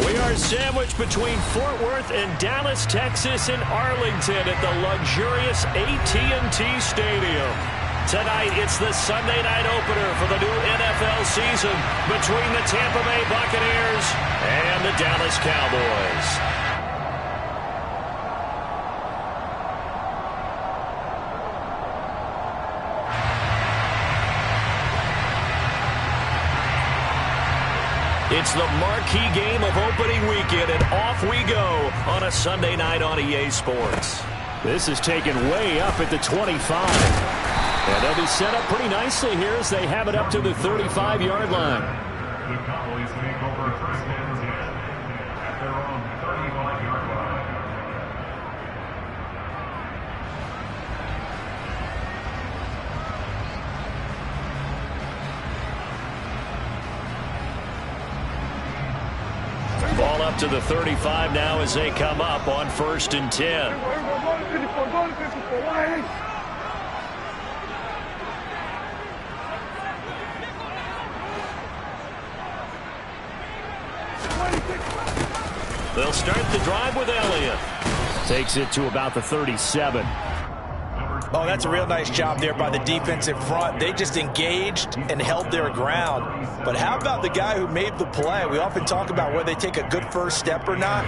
We are sandwiched between Fort Worth and Dallas, Texas, and Arlington at the luxurious AT&T Stadium. Tonight, it's the Sunday night opener for the new NFL season between the Tampa Bay Buccaneers and the Dallas Cowboys. It's the marquee game of opening weekend, and off we go on a Sunday night on EA Sports. This is taken way up at the 25. And they'll be set up pretty nicely here as they have it up to the 35-yard line. The Cowboys take over first and 10 at their own 35-yard line. Ball up to the 35 now as they come up on 1st and 10. They'll start the drive with Elliott. Takes it to about the 37. Oh, that's a real nice job there by the defensive front. They just engaged and held their ground. But how about the guy who made the play? We often talk about whether they take a good first step or not.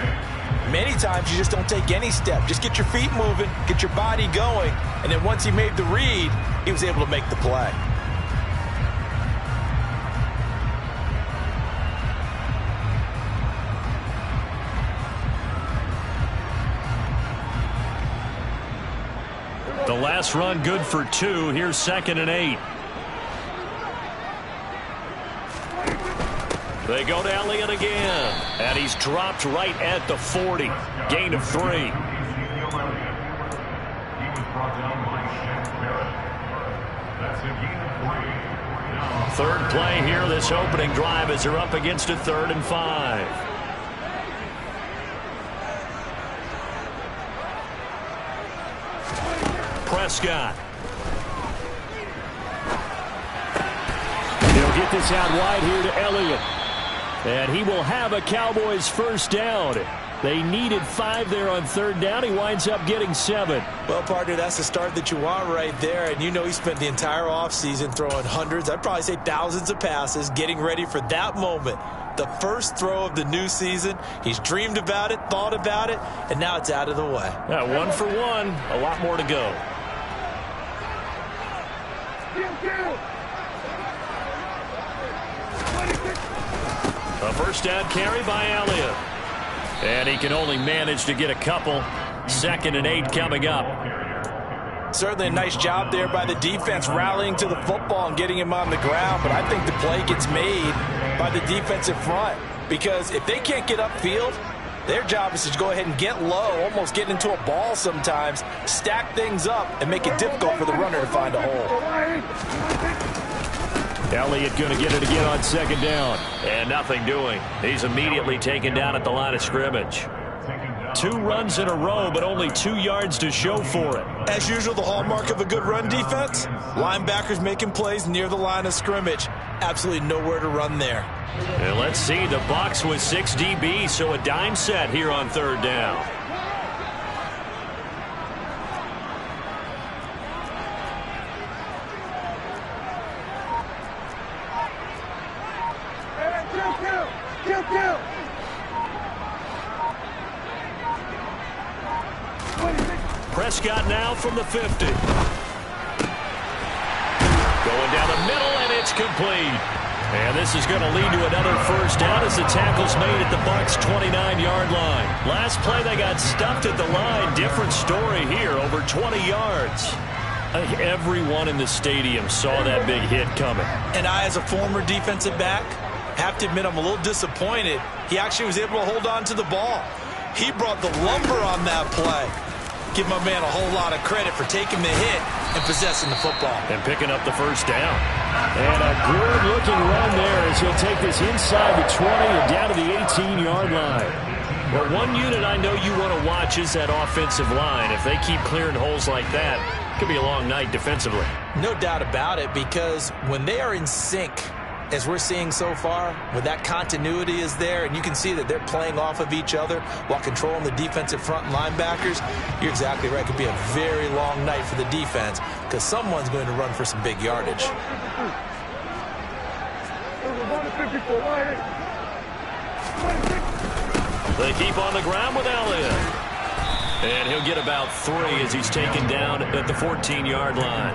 Many times you just don't take any step. Just get your feet moving, get your body going, and then once he made the read, he was able to make the play. The last run good for 2. Here's 2nd and 8. They go to Elliott again. And he's dropped right at the 40. Gain of 3. Third play here, this opening drive as they're up against a 3rd and 5. Prescott. He'll get this out wide here to Elliott. And he will have a Cowboys first down. They needed 5 there on 3rd down. He winds up getting 7. Well, partner, that's the start that you want right there. And you know he spent the entire offseason throwing hundreds, I'd probably say thousands of passes, getting ready for that moment. The first throw of the new season. He's dreamed about it, thought about it, and now it's out of the way. Yeah, 1 for 1. A lot more to go. A first down carry by Elliott. And he can only manage to get a couple. 2nd and 8 coming up. Certainly a nice job there by the defense rallying to the football and getting him on the ground. But I think the play gets made by the defensive front. Because if they can't get upfield, their job is to go ahead and get low, almost get into a ball sometimes, stack things up, and make it difficult for the runner to find a hole. Elliott going to get it again on 2nd down. And nothing doing. He's immediately taken down at the line of scrimmage. 2 runs in a row, but only 2 yards to show for it. As usual, the hallmark of a good run defense, linebackers making plays near the line of scrimmage. Absolutely nowhere to run there. And let's see, the Bucs with 6 DBs, so a dime set here on 3rd down. Prescott now from the 50. Going down the middle, and it's complete. And this is going to lead to another first down as the tackle's made at the Bucs' 29-yard line. Last play, they got stuffed at the line. Different story here, over 20 yards. I think everyone in the stadium saw that big hit coming. And I, as a former defensive back, have to admit I'm a little disappointed. He actually was able to hold on to the ball. He brought the lumber on that play. Give my man a whole lot of credit for taking the hit and possessing the football. And picking up the first down. And a good-looking run there as he'll take this inside the 20 and down to the 18-yard line. Well, one unit I know you want to watch is that offensive line. If they keep clearing holes like that, it could be a long night defensively. No doubt about it, because when they are in sync, as we're seeing so far, when that continuity is there and you can see that they're playing off of each other while controlling the defensive front and linebackers, you're exactly right. It could be a very long night for the defense because someone's going to run for some big yardage. They keep on the ground with Elliott. And he'll get about 3 as he's taken down at the 14-yard line.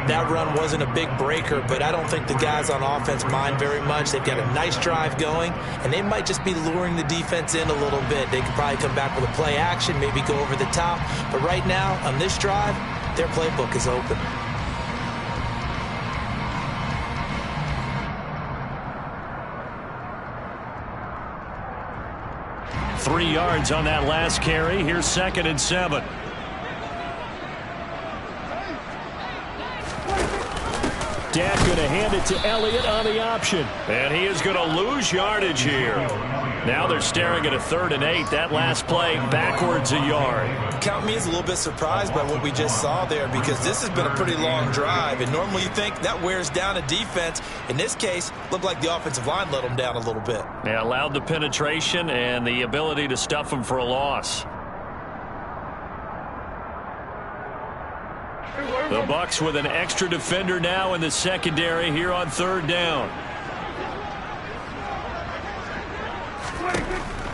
That run wasn't a big breaker, but I don't think the guys on offense mind very much. They've got a nice drive going, and they might just be luring the defense in a little bit. They could probably come back with a play action, maybe go over the top. But right now, on this drive, their playbook is open. Three yards on that last carry. Here's 2nd and 7. Dak going to hand it to Elliott on the option. And he is going to lose yardage here. Now they're staring at a 3rd and 8. That last play backwards a yard. Count me as a little bit surprised by what we just saw there because this has been a pretty long drive. And normally you think that wears down a defense. In this case, looked like the offensive line let them down a little bit. Yeah, allowed the penetration and the ability to stuff them for a loss. The Bucs with an extra defender now in the secondary here on 3rd down.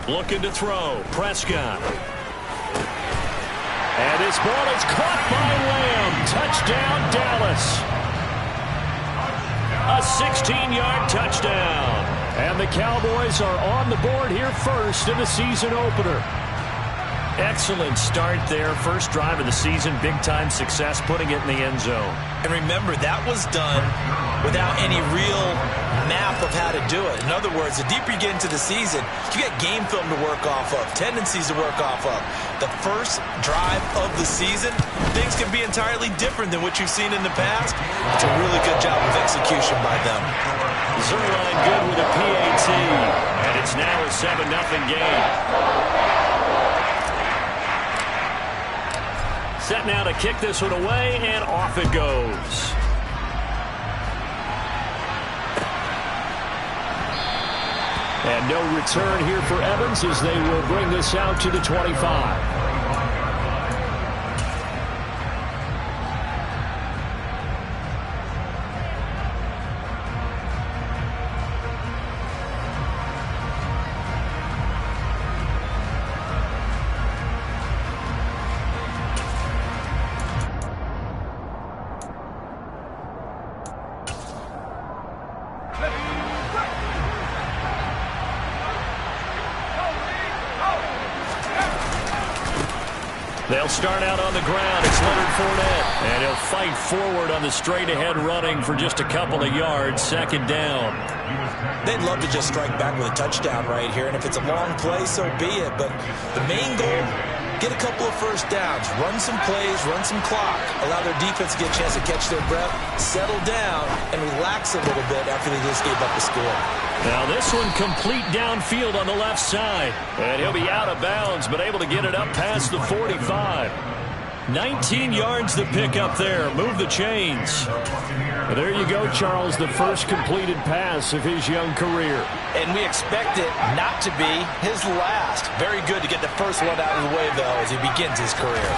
Looking to throw. Prescott. And this ball is caught by Lamb. Touchdown, Dallas. A 16-yard touchdown. And the Cowboys are on the board here first in the season opener. Excellent start there. First drive of the season. Big-time success putting it in the end zone. And remember, that was done without any real map of how to do it. In other words, the deeper you get into the season, you got game film to work off of, tendencies to work off of. The first drive of the season, things can be entirely different than what you've seen in the past. It's a really good job of execution by them. Zerline good with a PAT. And it's now a 7-0 game. Set now to kick this one away, and off it goes. And no return here for Evans as they will bring this out to the 25. They'll start out on the ground. It's Leonard Fournette. And he'll fight forward on the straight-ahead running for just a couple of yards. 2nd down. They'd love to just strike back with a touchdown right here. And if it's a long play, so be it. But the main goal, get a couple of first downs. Run some plays, run some clock. Allow their defense to get a chance to catch their breath, settle down, and relax a little bit after they just gave up the score. Now this one complete downfield on the left side. And he'll be out of bounds, but able to get it up past the 45. 19 yards to pick up there. Move the chains. Well, there you go, Charles, the first completed pass of his young career. And we expect it not to be his last. Very good to get the first one out of the way, though, as he begins his career.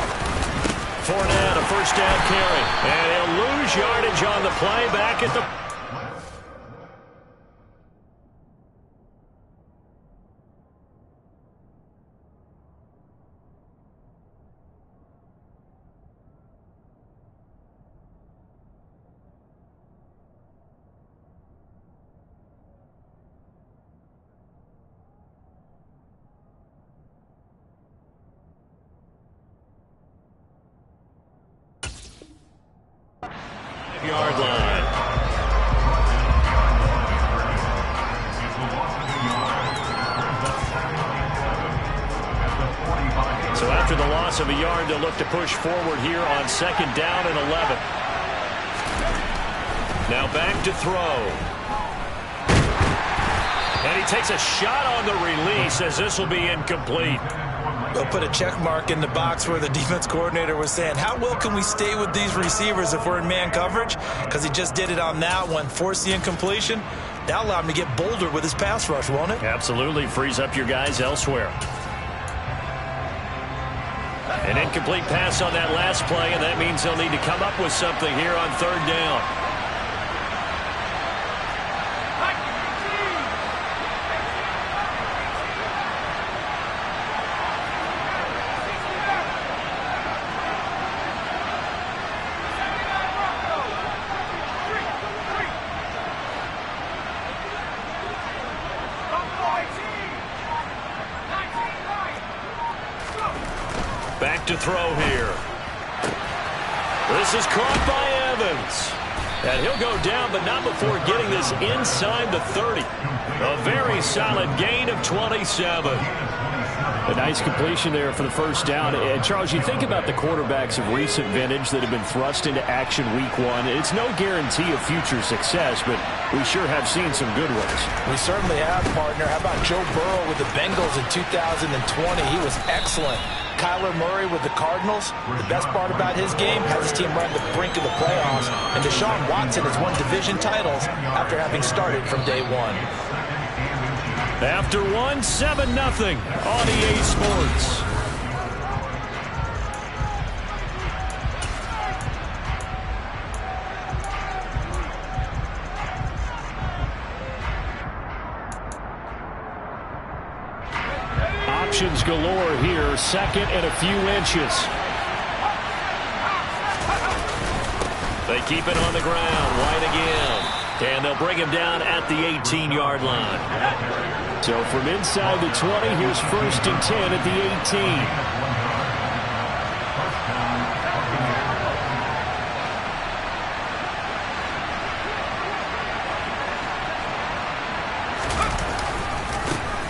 Fournette, a first down carry. And he'll lose yardage on the play back at the... yard line. So after the loss of a yard, they'll look to push forward here on 2nd down and 11. Now back to throw. And he takes a shot on the release as this will be incomplete. They'll put a check mark in the box where the defense coordinator was saying, how well can we stay with these receivers if we're in man coverage? Because he just did it on that one, forced the incompletion. That allowed him to get bolder with his pass rush, won't it? Absolutely. Frees up your guys elsewhere. An incomplete pass on that last play, and that means they'll need to come up with something here on third down. Back to throw here. This is caught by Evans. And he'll go down, but not before getting this inside the 30. A very solid gain of 27. A nice completion there for the first down. And Charles, you think about the quarterbacks of recent vintage that have been thrust into action week one. It's no guarantee of future success, but we sure have seen some good ones. We certainly have, partner. How about Joe Burrow with the Bengals in 2020? He was excellent. Kyler Murray with the Cardinals. The best part about his game, has his team right on the brink of the playoffs. And Deshaun Watson has won division titles after having started from day one. After one, 7-0 on EA Sports. Options galore here, second and a few inches. They keep it on the ground, White again. And they'll bring him down at the 18-yard line. So from inside the 20, here's 1st and 10 at the 18.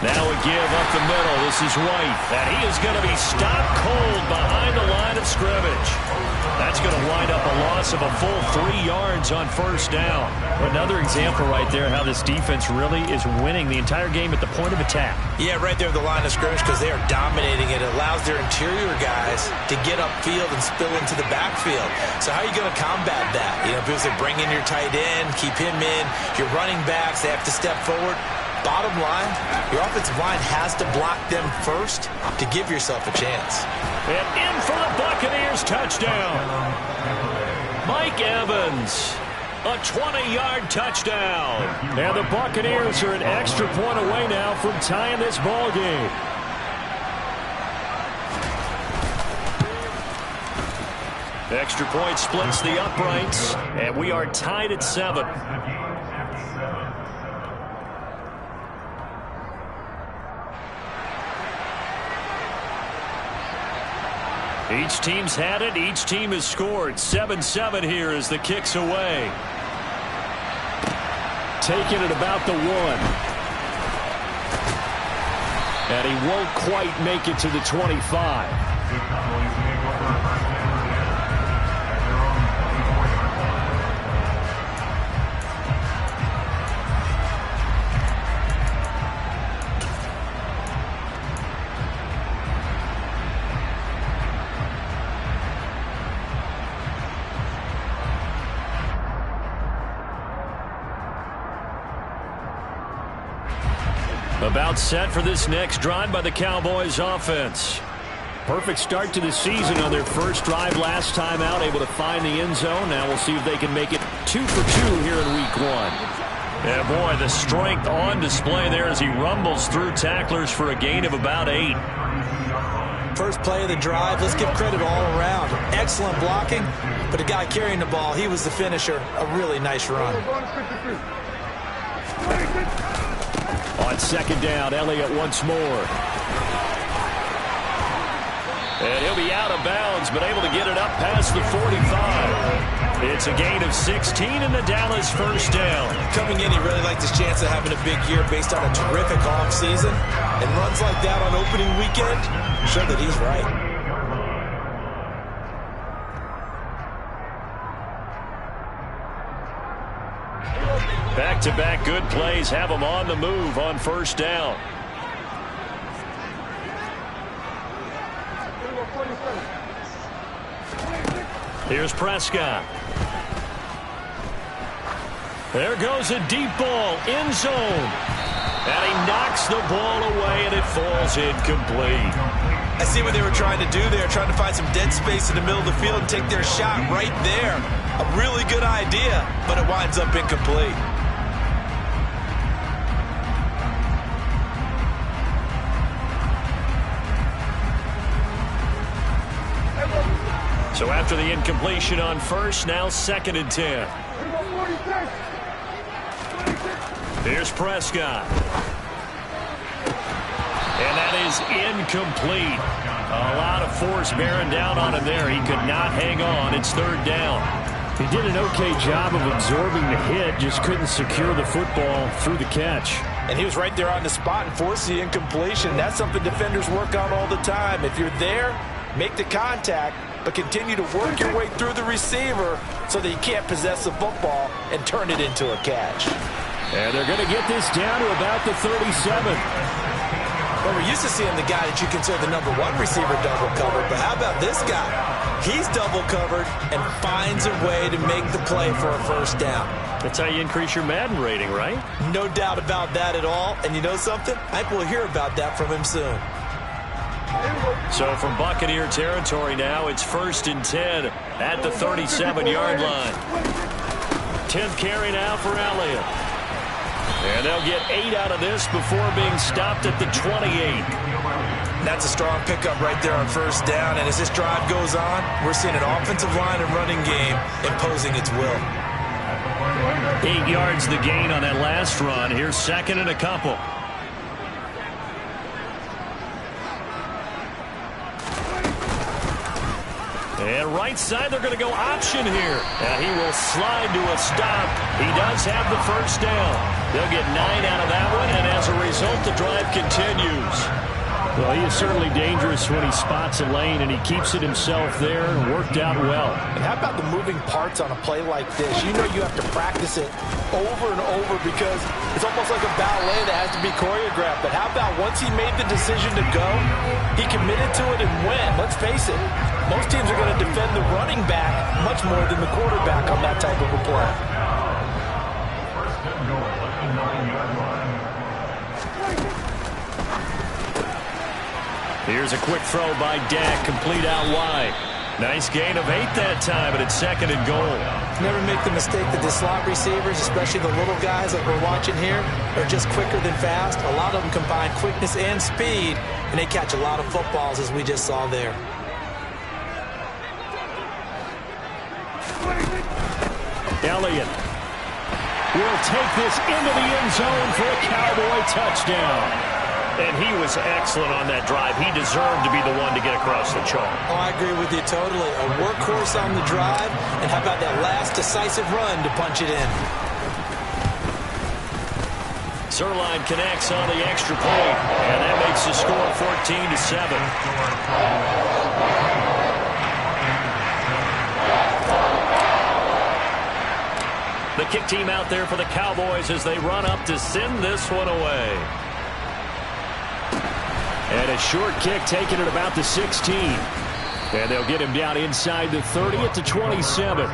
Now a give up the middle. This is White. And he is going to be stopped cold behind the line of scrimmage. That's going to wind up a loss of a full 3 yards on first down. Another example right there how this defense really is winning the entire game at the point of attack. Yeah, right there at the line of scrimmage because they are dominating it. It allows their interior guys to get upfield and spill into the backfield. So how are you going to combat that? You know, because they bring in your tight end, keep him in. Your running backs, they have to step forward. Bottom line, your offensive line has to block them first to give yourself a chance. And in for the Buccaneers touchdown. Mike Evans, a 20-yard touchdown. And the Buccaneers are an extra point away now from tying this ball game. Extra point splits the uprights, and we are tied at 7. Each team's had it. Each team has scored. 7-7 here as the kick's away. Taking it about the 1. And he won't quite make it to the 25. About set for this next drive by the Cowboys offense. Perfect start to the season on their first drive last time out, able to find the end zone. Now we'll see if they can make it 2 for 2 here in week 1. Yeah, boy, the strength on display there as he rumbles through tacklers for a gain of about 8. First play of the drive, let's give credit all around. Excellent blocking, but the guy carrying the ball, he was the finisher. A really nice run. On second down, Elliott once more. And he'll be out of bounds, but able to get it up past the 45. It's a gain of 16 in the Dallas first down. Coming in, he really liked his chance of having a big year based on a terrific offseason. And runs like that on opening weekend show that he's right. Back Back-to-back good plays have them on the move on first down. Here's Prescott. There goes a deep ball, end zone. And he knocks the ball away, and it falls incomplete. I see what they were trying to do there, trying to find some dead space in the middle of the field and take their shot right there. A really good idea, but it winds up incomplete. So after the incompletion on first, now 2nd and 10. Here's Prescott. And that is incomplete. A lot of force bearing down on him there. He could not hang on. It's 3rd down. He did an okay job of absorbing the hit, just couldn't secure the football through the catch. And he was right there on the spot and forced the incompletion. That's something defenders work on all the time. If you're there, make the contact, but continue to work your way through the receiver so that you can't possess the football and turn it into a catch. And they're going to get this down to about the 37. Well, we're used to seeing the guy that you consider the #1 receiver double covered, but how about this guy? He's double covered and finds a way to make the play for a first down. That's how you increase your Madden rating, right? No doubt about that at all. And you know something? I think we'll hear about that from him soon. So from Buccaneer territory now, it's 1st and 10 at the 37-yard line. 10th carry now for Elliott. And they'll get 8 out of this before being stopped at the 28. That's a strong pickup right there on first down. And as this drive goes on, we're seeing an offensive line and running game imposing its will. 8 yards the gain on that last run. Here's 2nd and a couple. And right side, they're going to go option here. And he will slide to a stop. He does have the first down. They'll get 9 out of that one, and as a result, the drive continues. Well, he is certainly dangerous when he spots a lane, and he keeps it himself there and worked out well. And how about the moving parts on a play like this? You know you have to practice it over and over because it's almost like a ballet that has to be choreographed. But how about once he made the decision to go, he committed to it and went. Let's face it, most teams are going to defend the running back much more than the quarterback on that type of a play. Here's a quick throw by Dak, complete out wide. Nice gain of 8 that time, but it's 2nd and goal. Never make the mistake that the slot receivers, especially the little guys that we're watching here, are just quicker than fast. A lot of them combine quickness and speed, and they catch a lot of footballs, as we just saw there. Elliott will take this into the end zone for a Cowboy touchdown. And he was excellent on that drive. He deserved to be the one to get across the chalk. Oh, I agree with you totally. A workhorse on the drive, and how about that last decisive run to punch it in? Sirline connects on the extra point, and that makes the score 14-7. The kick team out there for the Cowboys as they run up to send this one away. And a short kick taken at about the 16. And they'll get him down inside the 30 at the 27.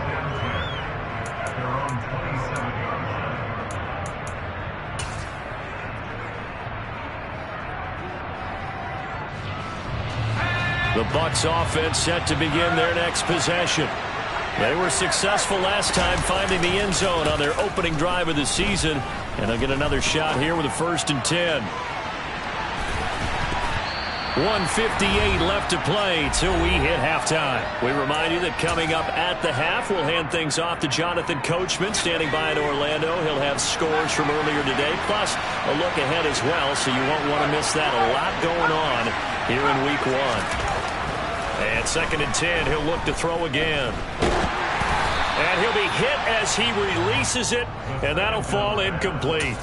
The Bucs offense set to begin their next possession. They were successful last time finding the end zone on their opening drive of the season. And they'll get another shot here with a 1st and 10. 1:58 left to play till we hit halftime. We remind you that coming up at the half, we'll hand things off to Jonathan Coachman standing by in Orlando. He'll have scores from earlier today, plus a look ahead as well, so you won't want to miss that. A lot going on here in Week 1. And 2nd and 10, he'll look to throw again. And he'll be hit as he releases it, and that'll fall incomplete.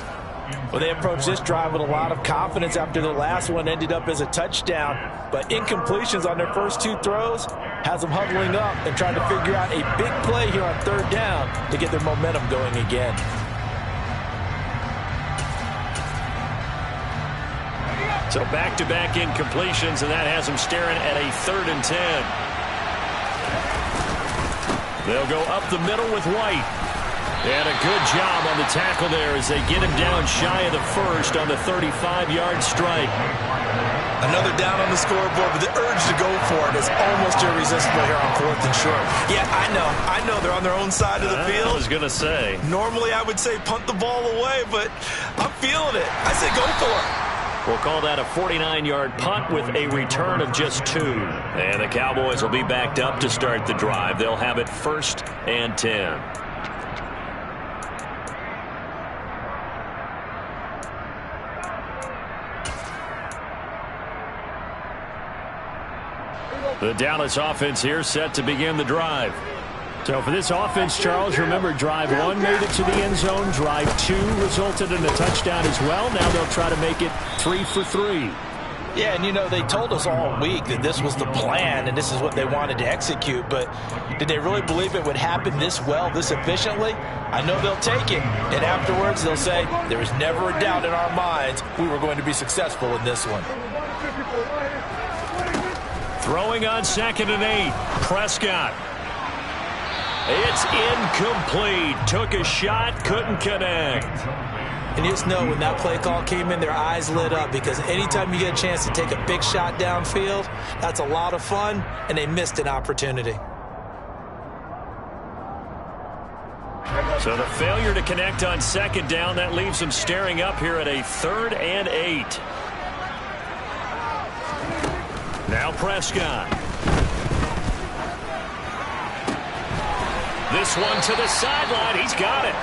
Well, they approached this drive with a lot of confidence after their last one ended up as a touchdown. But incompletions on their first 2 throws has them huddling up and trying to figure out a big play here on 3rd down to get their momentum going again. So back-to-back incompletions, and that has them staring at a 3rd and 10. They'll go up the middle with White. And a good job on the tackle there as they get him down shy of the first on the 35-yard strike. Another down on the scoreboard, but the urge to go for it is almost irresistible here on 4th and short. Yeah, I know they're on their own side of the field. I was going to say. Normally I would say punt the ball away, but I'm feeling it. I say go for it. We'll call that a 49-yard punt with a return of just 2. And the Cowboys will be backed up to start the drive. They'll have it 1st and 10. The Dallas offense here set to begin the drive. So for this offense, Charles, remember drive 1 made it to the end zone. Drive 2 resulted in a touchdown as well. Now they'll try to make it 3 for 3. Yeah, and you know, they told us all week that this was the plan and this is what they wanted to execute, but did they really believe it would happen this well, this efficiently? I know they'll take it, and afterwards they'll say, there was never a doubt in our minds we were going to be successful in this one. Throwing on 2nd and 8. Prescott. It's incomplete. Took a shot, couldn't connect. And you just know when that play call came in, their eyes lit up, because anytime you get a chance to take a big shot downfield, that's a lot of fun, and they missed an opportunity. So the failure to connect on 2nd down, that leaves them staring up here at a 3rd and 8. Now Prescott. This one to the sideline. He's got it.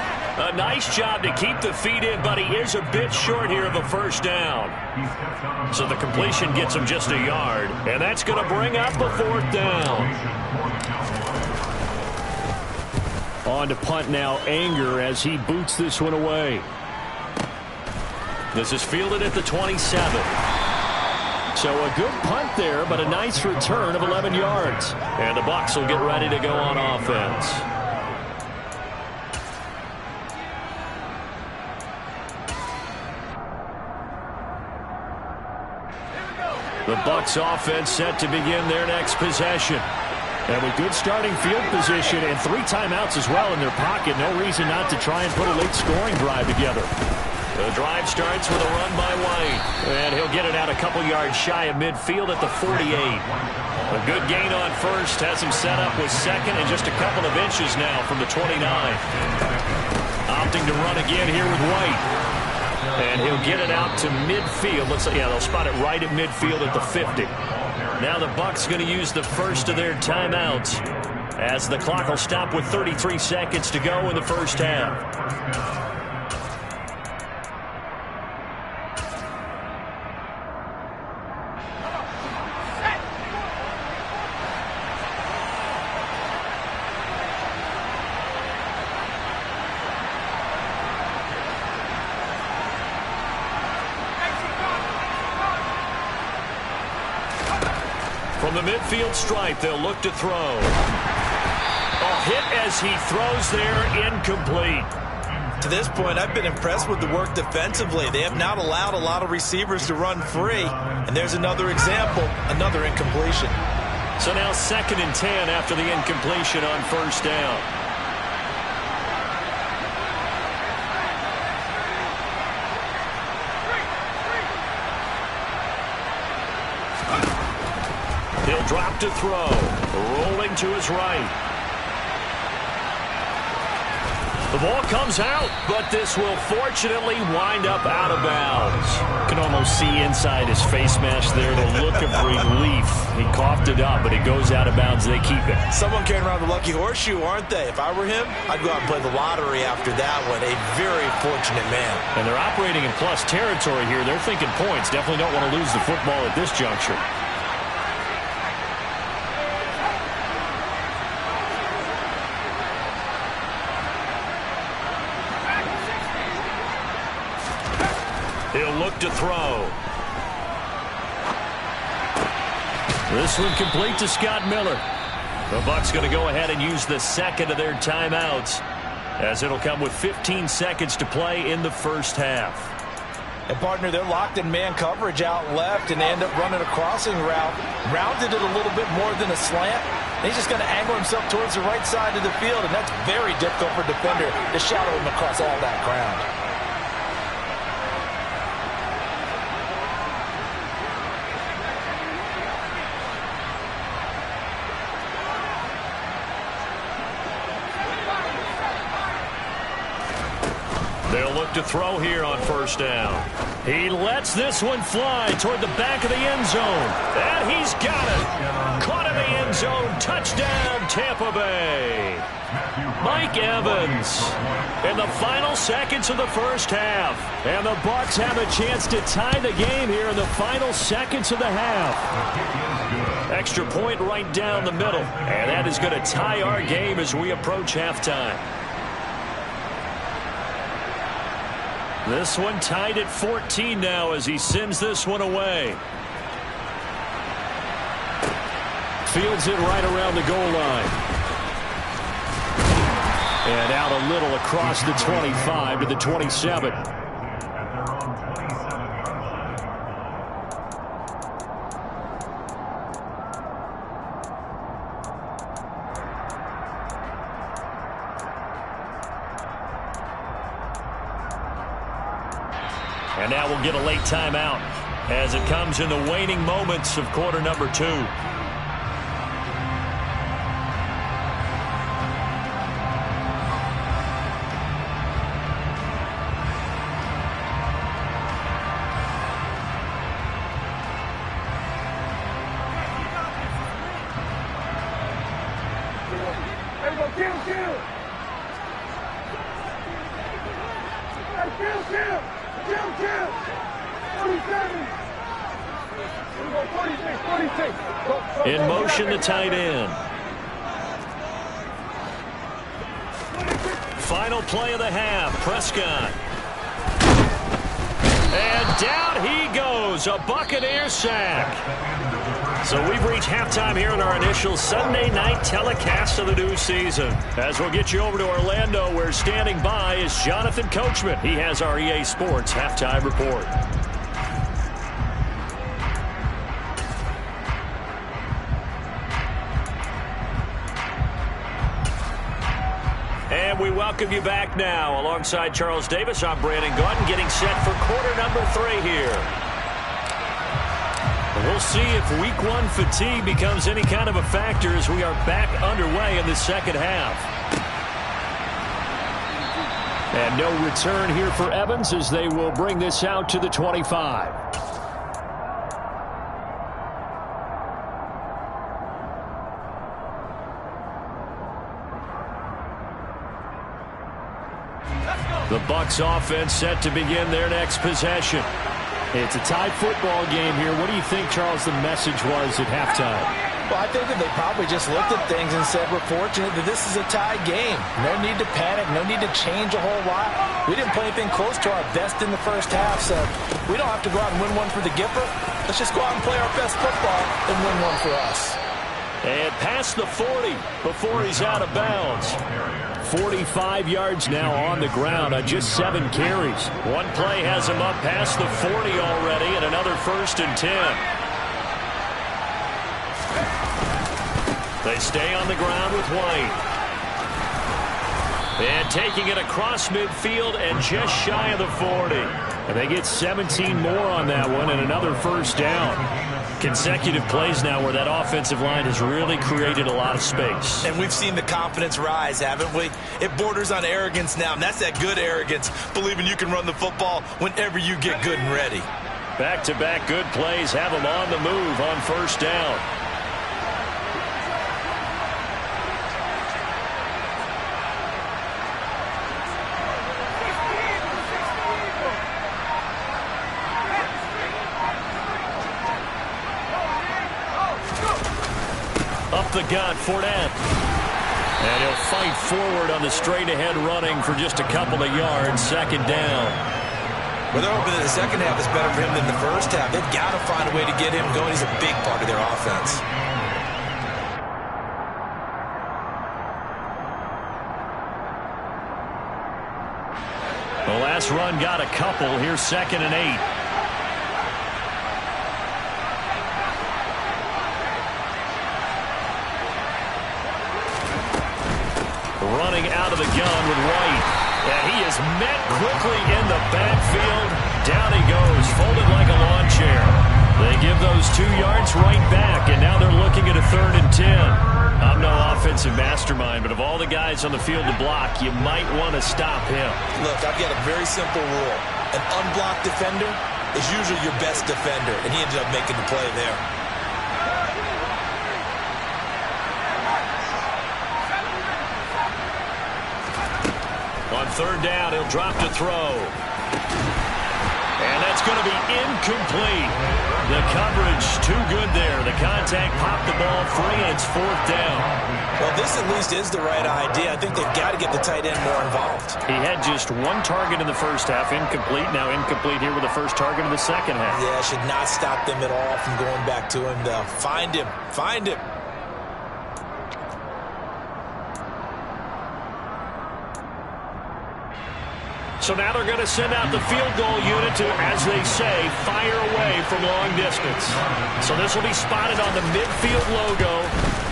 A nice job to keep the feet in, but he is a bit short here of a 1st down. So the completion gets him just a yard, and that's going to bring up a 4th down. On to punt now, Anger, as he boots this one away. This is fielded at the 27. So a good punt there, but a nice return of 11 yards. And the Bucs will get ready to go on offense. The Bucs offense set to begin their next possession. And with good starting field position and 3 timeouts as well in their pocket, no reason not to try and put a late scoring drive together. The drive starts with a run by White. And he'll get it out a couple yards shy of midfield at the 48. A good gain on 1st has him set up with 2nd and just a couple of inches now from the 29. Opting to run again here with White. And he'll get it out to midfield. Looks like, yeah, they'll spot it right at midfield at the 50. Now the Bucs going to use the first of their timeouts as the clock will stop with 33 seconds to go in the 1st half. From the midfield stripe, they'll look to throw. A hit as he throws there, incomplete. To this point, I've been impressed with the work defensively. They have not allowed a lot of receivers to run free. And there's another example, another incompletion. So now 2nd and 10 after the incompletion on 1st down. He'll drop to throw. Rolling to his right. The ball comes out, but this will fortunately wind up out of bounds. You can almost see inside his face mask there the look of relief. He coughed it up, but it goes out of bounds. They keep it. Someone carrying around the lucky horseshoe, aren't they? If I were him, I'd go out and play the lottery after that one. A very fortunate man. And they're operating in plus territory here. They're thinking points. Definitely don't want to lose the football at this juncture. He'll look to throw. This one complete to Scott Miller. The Bucs going to go ahead and use the 2nd of their timeouts, as it'll come with 15 seconds to play in the 1st half. And partner, they're locked in man coverage out left, and they end up running a crossing route. Rounded it a little bit more than a slant. He's just going to angle himself towards the right side of the field, and that's very difficult for a defender to shadow him across all that ground. They'll look to throw here on first down. He lets this one fly toward the back of the end zone. And he's got it. Caught in the end zone. Touchdown, Tampa Bay. Mike Evans in the final seconds of the first half. And the Bucs have a chance to tie the game here in the final seconds of the half. Extra point right down the middle. And that is going to tie our game as we approach halftime. This one tied at 14 now as he sends this one away. Fields it right around the goal line. And out a little across the 25 to the 27. And now we'll get a late timeout as it comes in the waning moments of quarter number 2. In motion, the tight end. Final play of the half. Prescott. And down he goes. A Buccaneer sack. So we've reached halftime here in our initial Sunday night telecast of the new season. As we'll get you over to Orlando, where standing by is Jonathan Coachman. He has our EA Sports halftime report. And we welcome you back now. Alongside Charles Davis, I'm Brandon Gordon, getting set for quarter number 3 here. We'll see if week 1 fatigue becomes any kind of a factor as we are back underway in the second half. And no return here for Evans as they will bring this out to the 25. The Bucs offense set to begin their next possession. It's a tied football game here. What do you think, Charles, the message was at halftime? Well, I think that they probably just looked at things and said, we're fortunate that this is a tied game. No need to panic. No need to change a whole lot. We didn't play anything close to our best in the first half, so we don't have to go out and win one for the Gipper. Let's just go out and play our best football and win one for us. And past the 40 before he's out of bounds. 45 yards now on the ground on just 7 carries. One play has him up past the 40 already, and another 1st and 10. They stay on the ground with White. And taking it across midfield and just shy of the 40. And they get 17 more on that one and another 1st down. Consecutive plays now where that offensive line has really created a lot of space. And we've seen the confidence rise, haven't we? It borders on arrogance now, and that's that good arrogance, believing you can run the football whenever you get good and ready. Back-to-back good plays have them on the move on 1st down. Up the gut, Fournette. And he'll fight forward on the straight-ahead running for just a couple of yards. 2nd down. Well, they're hoping that the second half is better for him than the first half. They've got to find a way to get him going. He's a big part of their offense. The last run got a couple. Here's 2nd and 8. Running out of the gun with White. And he is met quickly in the backfield. Down he goes, folded like a lawn chair. They give those 2 yards right back, and now they're looking at a 3rd and 10. I'm no offensive mastermind, but of all the guys on the field to block, you might want to stop him. Look, I've got a very simple rule. An unblocked defender is usually your best defender, and he ended up making the play there. On 3rd down, he'll drop to throw. And that's going to be incomplete. The coverage too good there. The contact popped the ball free, and it's 4th down. Well, this at least is the right idea. I think they've got to get the tight end more involved. He had just 1 target in the first half, incomplete. Now incomplete here with the first target in the second half. Yeah, should not stop them at all from going back to him to find him. Find him. So now they're going to send out the field goal unit to, as they say, fire away from long distance. So this will be spotted on the midfield logo.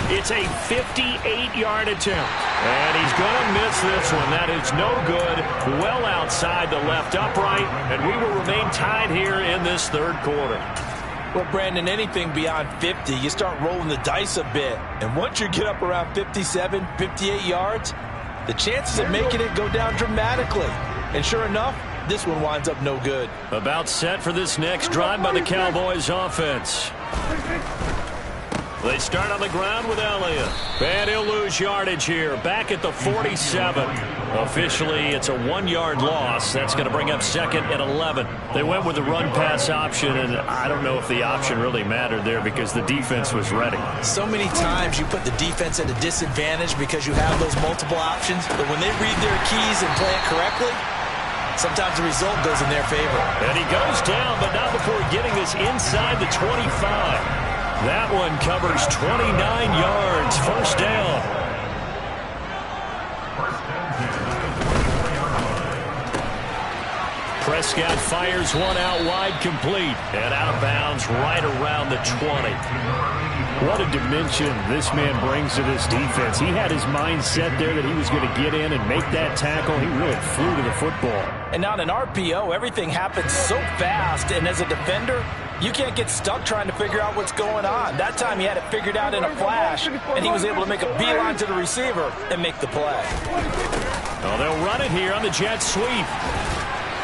It's a 58-yard attempt. And he's going to miss this one. That is no good. Well outside the left upright. And we will remain tied here in this 3rd quarter. Well, Brandon, anything beyond 50, you start rolling the dice a bit. And once you get up around 57, 58 yards, the chances of making it go down dramatically. And sure enough, this one winds up no good. About set for this next drive by the Cowboys offense. They start on the ground with Elliott. And he'll lose yardage here. Back at the 47. Officially, it's a 1-yard loss. That's going to bring up 2nd and 11. They went with the run-pass option, and I don't know if the option really mattered there because the defense was ready. So many times you put the defense at a disadvantage because you have those multiple options. But when they read their keys and play it correctly, sometimes the result goes in their favor. And he goes down, but not before getting this inside the 25. That one covers 29 yards. 1st down. Prescott fires one out wide, complete. And out of bounds right around the 20. What a dimension this man brings to this defense. He had his mind set there that he was going to get in and make that tackle. He really flew to the football. And on an RPO, everything happens so fast. And as a defender, you can't get stuck trying to figure out what's going on. That time he had it figured out in a flash, and he was able to make a beeline to the receiver and make the play. Oh, they'll run it here on the jet sweep.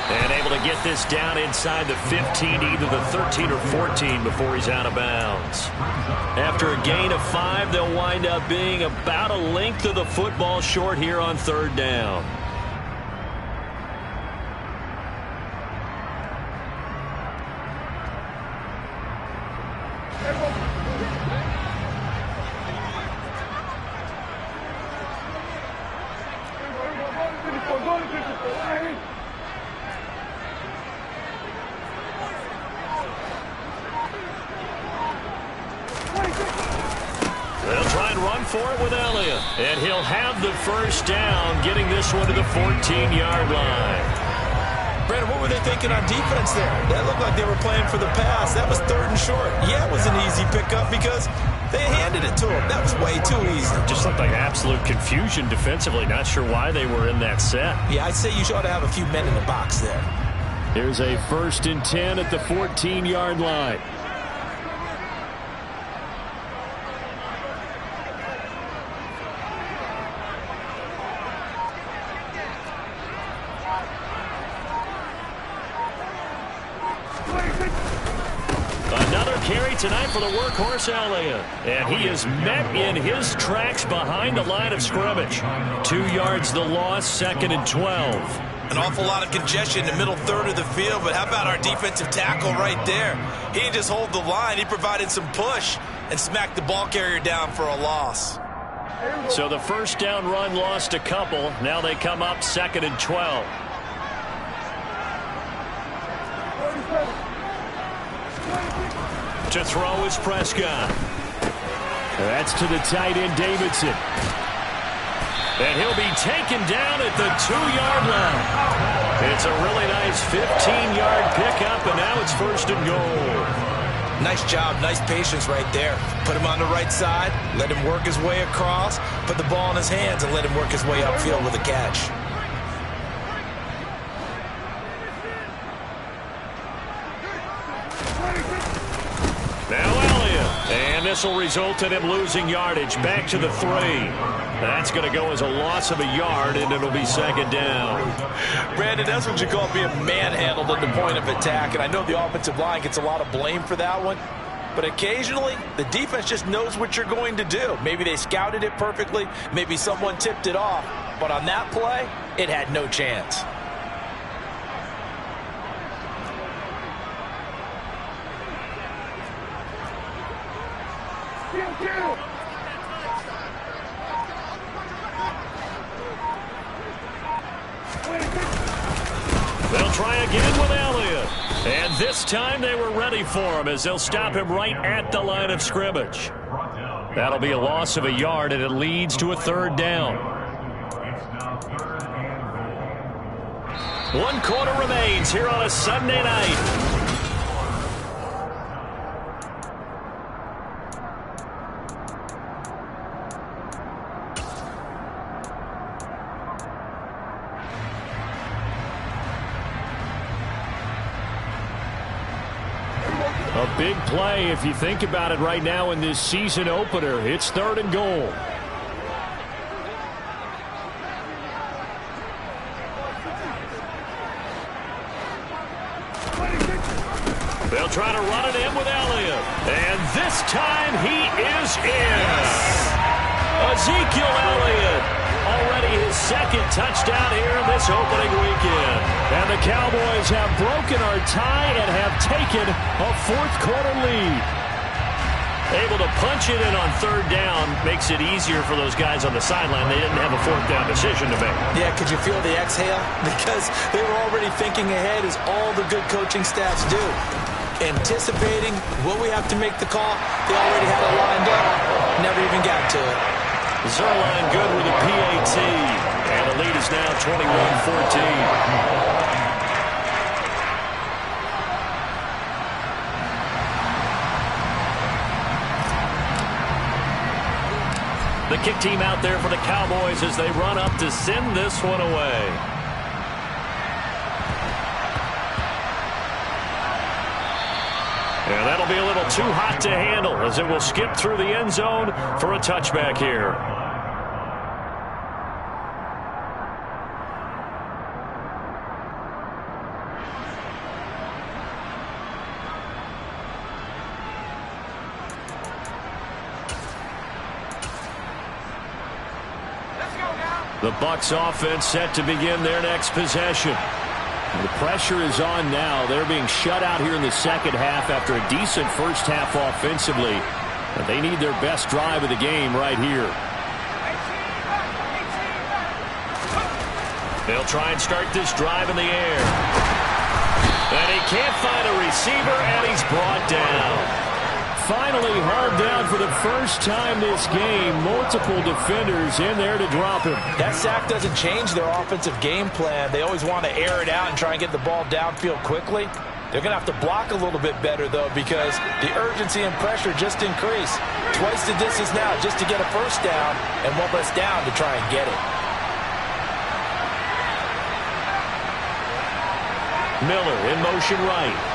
And able to get this down inside the 15, either the 13 or 14 before he's out of bounds. After a gain of 5, they'll wind up being about a length of the football short here on 3rd down. They'll try and run for it with Elliott. And he'll have the 1st down, getting this one to the 14-yard line. Brandon, what were they thinking on defense there? That looked like they were playing for the pass. That was 3rd and short. Yeah, it was an easy pickup because they handed it to him. That was way too easy. Just looked like absolute confusion defensively. Not sure why they were in that set. Yeah, I'd say you ought to have a few men in the box there. Here's a 1st and 10 at the 14-yard line. Another carry tonight for the workhorse Elliott. And he is met in his tracks behind the line of scrimmage. 2 yards the loss, 2nd and 12. An awful lot of congestion in the middle 3rd of the field, but how about our defensive tackle right there? He didn't just hold the line, he provided some push and smacked the ball carrier down for a loss. So the 1st down run lost a couple. Now they come up 2nd and 12. To throw is Prescott. That's to the tight end, Davidson. And he'll be taken down at the 2-yard line. It's a really nice 15-yard pickup, and now it's 1st and goal. Nice job, nice patience right there. Put him on the right side, let him work his way across, put the ball in his hands, and let him work his way upfield with a catch. Now Elliott, and this will result in him losing yardage. Back to the 3. That's going to go as a loss of a yard, and it'll be 2nd down. Brandon, that's what you call being manhandled at the point of attack, and I know the offensive line gets a lot of blame for that one, but occasionally the defense just knows what you're going to do. Maybe they scouted it perfectly, maybe someone tipped it off, but on that play, it had no chance. They'll try again with Elliott. And this time they were ready for him as they'll stop him right at the line of scrimmage. That'll be a loss of a yard, and it leads to a 3rd down. 1 quarter remains here on a Sunday night. A big play if you think about it right now in this season opener. It's 3rd and goal. They'll try to run it in with Elliott. And this time he is in. Ezekiel Elliott. Already his 2nd touchdown here in this opening weekend. And the Cowboys have broken our tie and have taken a 4th quarter lead. Able to punch it in on 3rd down makes it easier for those guys on the sideline. They didn't have a 4th down decision to make. Yeah, could you feel the exhale? Because they were already thinking ahead, as all the good coaching staffs do. Anticipating, will we have to make the call? They already had it lined up. Never even got to it. Zerline good with a PAT. And the lead is now 21-14. The kick team out there for the Cowboys as they run up to send this one away. And that'll be a little too hot to handle as it will skip through the end zone for a touchback here. The Bucs offense set to begin their next possession. The pressure is on now. They're being shut out here in the 2nd half after a decent 1st half offensively. But they need their best drive of the game right here. They'll try and start this drive in the air. And he can't find a receiver, and he's brought down. Finally hauled down for the first time this game. Multiple defenders in there to drop him. That sack doesn't change their offensive game plan. They always want to air it out and try and get the ball downfield quickly. They're going to have to block a little bit better, though, because the urgency and pressure just increased. Twice the distance now just to get a 1st down, and 1 less down to try and get it. Miller in motion right.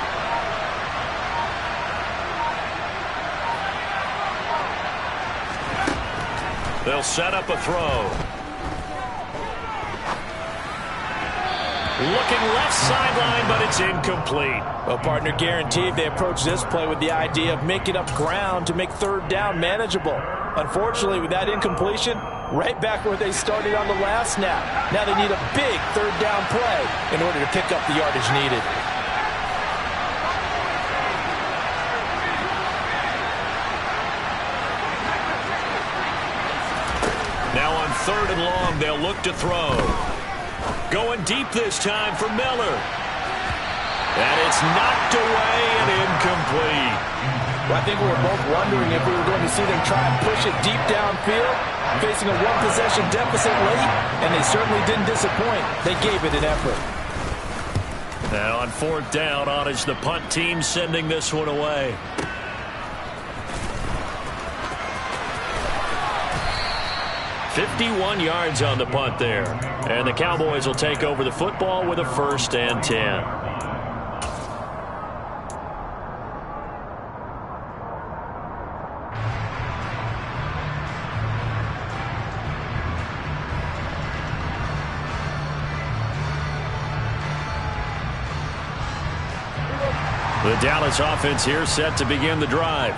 They'll set up a throw. Looking left sideline, but it's incomplete. Well, partner, guaranteed they approach this play with the idea of making up ground to make 3rd down manageable. Unfortunately, with that incompletion, right back where they started on the last snap. Now they need a big 3rd down play in order to pick up the yardage needed. Now on 3rd and long, they'll look to throw. Going deep this time for Miller. And it's knocked away and incomplete. Well, I think we were both wondering if we were going to see them try and push it deep downfield, facing a 1-possession deficit late, and they certainly didn't disappoint. They gave it an effort. Now on 4th down, on is the punt team sending this one away. "51 yards on the punt there. And the Cowboys will take over the football with a 1st and 10. The Dallas offense here set to begin the drive.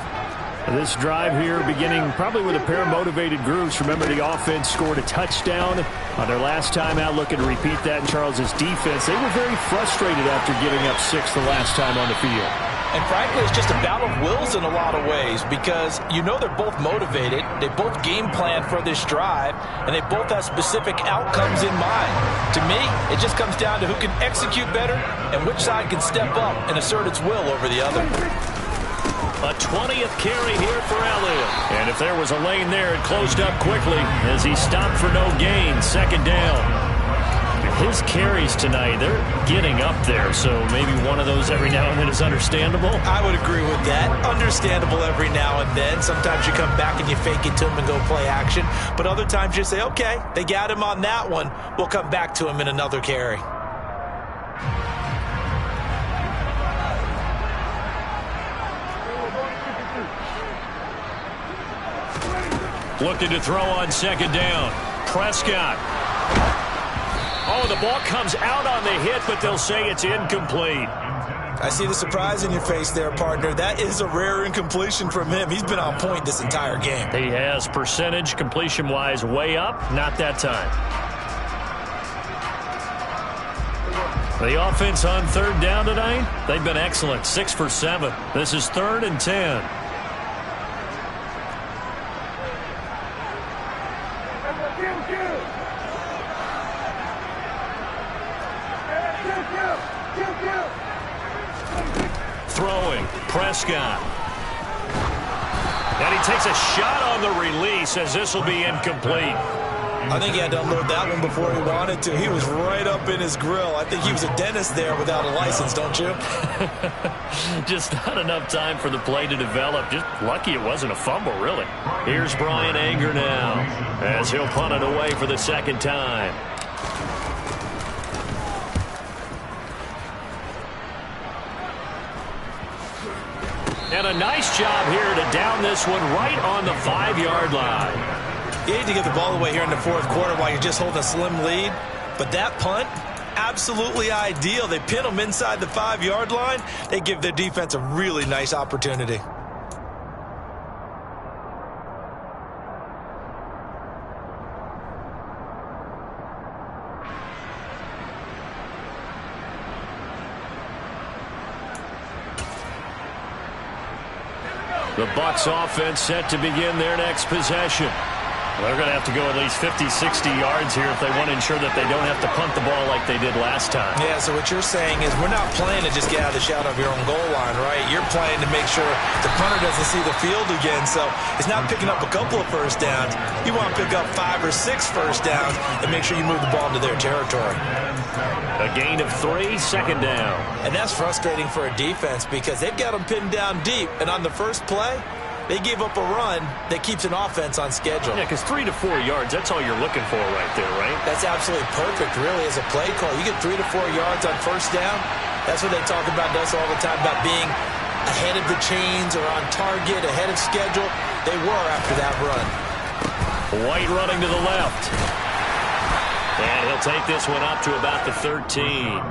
This drive here beginning probably with a pair of motivated groups. Remember, the offense scored a touchdown on their last time out, looking to repeat that in Charles's defense. They were very frustrated after giving up 6 the last time on the field. And frankly, it's just a battle of wills in a lot of ways because you know they're both motivated. They both game plan for this drive, and they both have specific outcomes in mind. To me, it just comes down to who can execute better and which side can step up and assert its will over the other. A 20th carry here for Elliott. And if there was a lane there, it closed up quickly as he stopped for no gain. 2nd down. His carries tonight, they're getting up there, so maybe one of those every now and then is understandable. I would agree with that. Understandable every now and then. Sometimes you come back and you fake it to him and go play action. But other times you say, okay, they got him on that one. We'll come back to him in another carry. Looking to throw on 2nd down. Prescott. Oh, the ball comes out on the hit, but they'll say it's incomplete. I see the surprise in your face there, partner. That is a rare incompletion from him. He's been on point this entire game. He has percentage completion-wise way up. Not that time. The offense on 3rd down tonight, they've been excellent. 6 for 7. This is 3rd and 10. Throwing, Prescott. And he takes a shot on the release as this will be incomplete. I think he had to unload that one before he wanted to. He was right up in his grill. I think he was a dentist there without a license, don't you? Just not enough time for the play to develop. Just lucky it wasn't a fumble, really. Here's Brian Anger now as he'll punt it away for the 2nd time. And a nice job here to down this one right on the 5-yard line. You hate to get the ball away here in the 4th quarter while you're just holding a slim lead. But that punt, absolutely ideal. They pin them inside the 5-yard line. They give their defense a really nice opportunity. The Bucs offense set to begin their next possession. They're going to have to go at least 50, 60 yards here if they want to ensure that they don't have to punt the ball like they did last time. Yeah, so what you're saying is we're not playing to just get out of the shadow of your own goal line, right? You're playing to make sure the punter doesn't see the field again. So it's not picking up a couple of 1st downs. You want to pick up 5 or 6 1st downs and make sure you move the ball into their territory. A gain of 3, 2nd down. And that's frustrating for a defense because they've got them pinned down deep. And on the first play, they gave up a run that keeps an offense on schedule. Yeah, because 3 to 4 yards, that's all you're looking for right there, right? That's absolutely perfect, really, as a play call. You get 3 to 4 yards on 1st down. That's what they talk about us all the time, about being ahead of the chains or on target, ahead of schedule. They were after that run. White running to the left. And he'll take this one up to about the 13.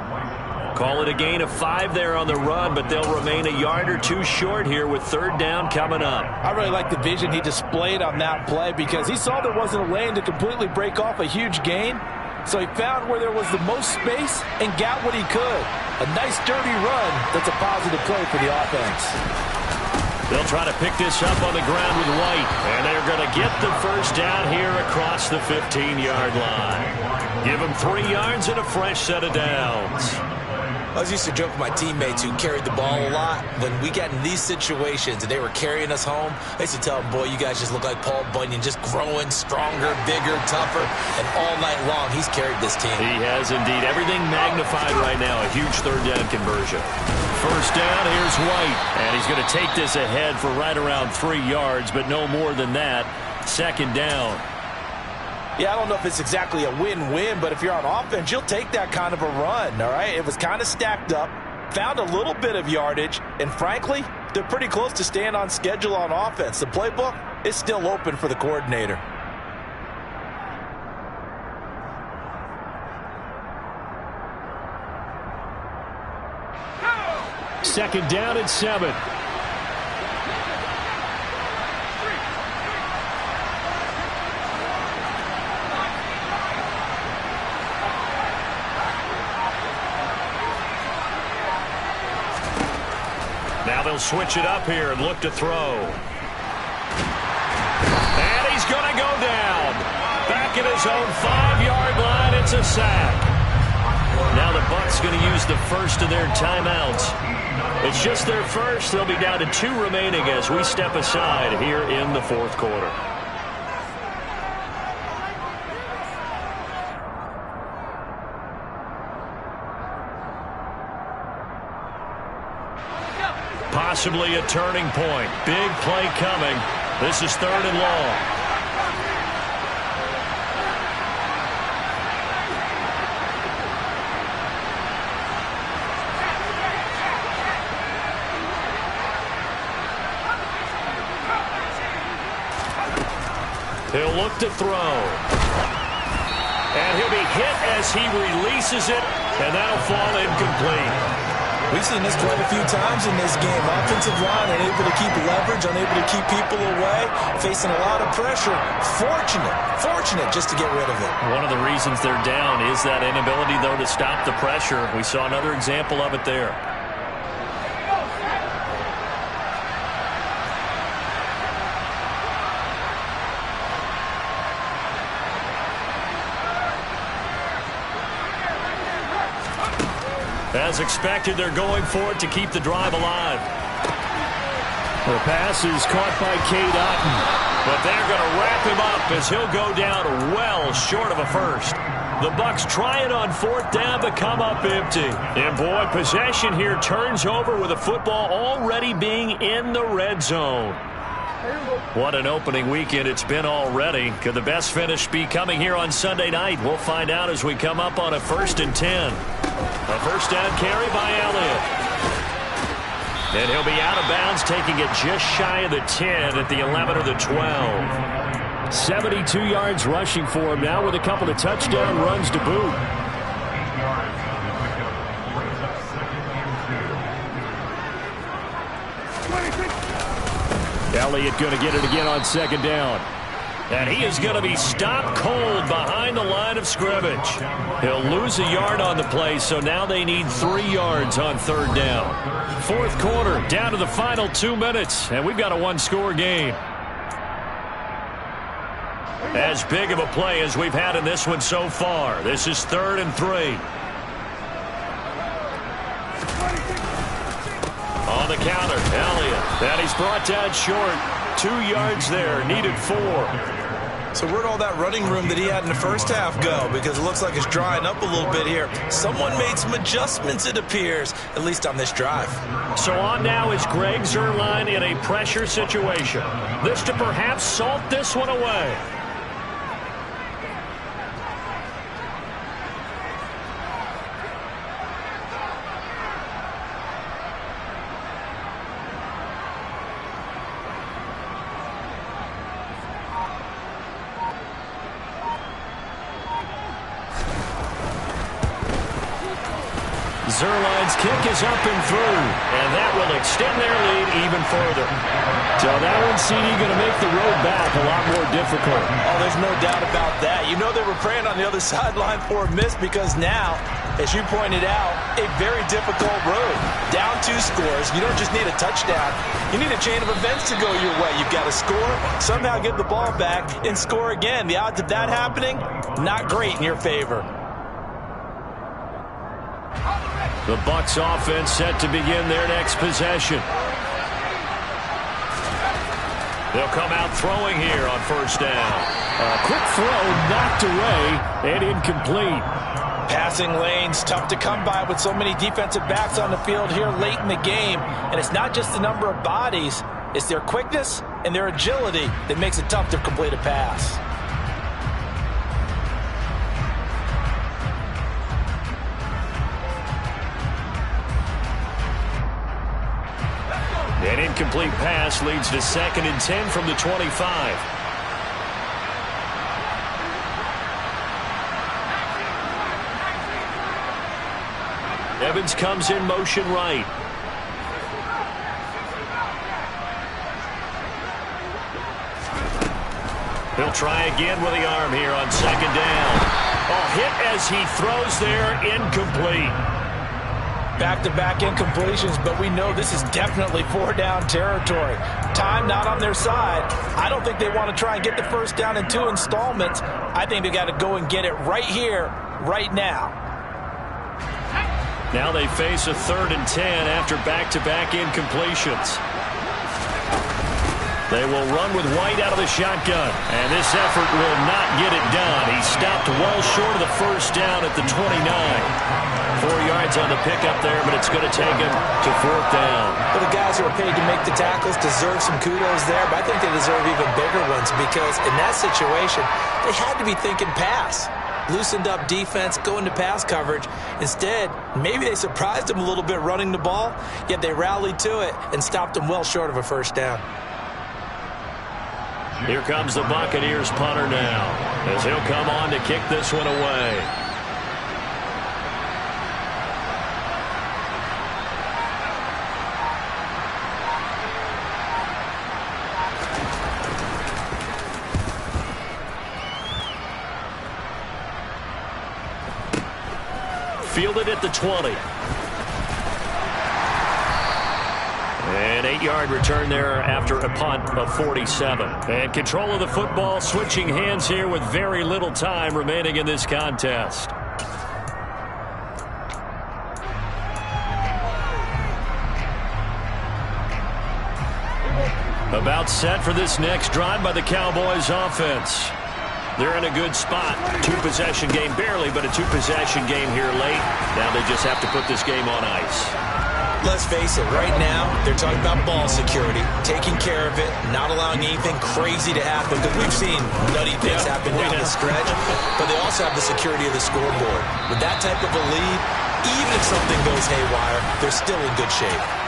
Call it a gain of 5 there on the run, but they'll remain a yard or 2 short here with 3rd down coming up. I really like the vision he displayed on that play because he saw there wasn't a lane to completely break off a huge gain. So he found where there was the most space and got what he could. A nice dirty run that's a positive play for the offense. They'll try to pick this up on the ground with White, and they're going to get the 1st down here across the 15-yard line. Give them 3 yards and a fresh set of downs. I was used to joke with my teammates who carried the ball a lot. When we got in these situations and they were carrying us home, I used to tell them, boy, you guys just look like Paul Bunyan, just growing stronger, bigger, tougher, and all night long he's carried this team. He has indeed. Everything magnified right now. A huge third down conversion. First down, here's White. And he's going to take this ahead for right around 3 yards, but no more than that. Second down. Yeah, I don't know if it's exactly a win-win, but if you're on offense, you'll take that kind of a run, all right? It was kind of stacked up, found a little bit of yardage, and frankly, they're pretty close to staying on schedule on offense. The playbook is still open for the coordinator. Second down and 7. Now they'll switch it up here and look to throw. And he's going to go down. Back at his own 5-yard line, it's a sack. Now the Bucs going to use the first of their timeouts. It's just their first. They'll be down to 2 remaining as we step aside here in the fourth quarter. Possibly a turning point. Big play coming. This is 3rd and long. He'll look to throw. And he'll be hit as he releases it, and that'll fall incomplete. We've seen this quite a few times in this game. Offensive line unable to keep leverage, unable to keep people away, facing a lot of pressure. Fortunate just to get rid of it. One of the reasons they're down is that inability, though, to stop the pressure. We saw another example of it there. As expected, they're going for it to keep the drive alive. The pass is caught by Cade Otton. But they're going to wrap him up as he'll go down well short of a first. The Bucs try it on 4th down but come up empty. And boy, possession here turns over with the football already being in the red zone. What an opening weekend it's been already. Could the best finish be coming here on Sunday night? We'll find out as we come up on a 1st and 10. A first down carry by Elliott. And he'll be out of bounds, taking it just shy of the 10 at the 11 or the 12. 72 yards rushing for him now with a couple of touchdown runs to boot. Elliott going to get it again on 2nd down. And he is going to be stopped cold behind the line of scrimmage. He'll lose a yard on the play, so now they need 3 yards on 3rd down. 4th quarter, down to the final 2 minutes, and we've got a 1-score game. As big of a play as we've had in this one so far. This is 3rd and 3. On the counter, Elliott. And he's brought down short. 2 yards there, needed 4. So where'd all that running room that he had in the first half go? Because it looks like it's drying up a little bit here. Someone made some adjustments, it appears, at least on this drive. So on now is Greg Zuerlein in a pressure situation. This to perhaps salt this one away. Zuerlein's kick is up and through, and that will extend their lead even further. So that one, CD, going to make the road back a lot more difficult. Oh, there's no doubt about that. You know they were praying on the other sideline for a miss because now, as you pointed out, a very difficult road. Down 2 scores. You don't just need a touchdown. You need a chain of events to go your way. You've got to score, somehow get the ball back, and score again. The odds of that happening, not great in your favor. The Bucs offense set to begin their next possession. They'll come out throwing here on first down. A quick throw knocked away and incomplete. Passing lanes tough to come by with so many defensive backs on the field here late in the game. And it's not just the number of bodies, it's their quickness and their agility that makes it tough to complete a pass. An incomplete pass leads to 2nd and 10 from the 25. Evans comes in motion right. He'll try again with the arm here on 2nd down. Hit as he throws there, incomplete. Back-to-back incompletions, but we know this is definitely 4-down territory. Time not on their side. I don't think they want to try and get the first down in 2 installments. I think they got to go and get it right here, right now. Now they face a 3rd and 10 after back-to-back incompletions. They will run with White out of the shotgun, and this effort will not get it done. He stopped well short of the first down at the 29. 4 yards on the pickup there, but it's going to take him to 4th down. Well, the guys who are paid to make the tackles deserve some kudos there, but I think they deserve even bigger ones because in that situation, they had to be thinking pass. Loosened up defense, going to pass coverage. Instead, maybe they surprised them a little bit running the ball, yet they rallied to it and stopped them well short of a first down. Here comes the Buccaneers punter now, as he'll come on to kick this one away. Fielded at the 20. An 8-yard return there after a punt of 47. And control of the football switching hands here with very little time remaining in this contest. About set for this next drive by the Cowboys offense. They're in a good spot. 2-possession game barely, but a 2-possession game here late. Now they just have to put this game on ice. Let's face it, right now, they're talking about ball security, taking care of it, not allowing anything crazy to happen, because we've seen nutty things happen down the stretch, but they also have the security of the scoreboard. With that type of a lead, even if something goes haywire, they're still in good shape.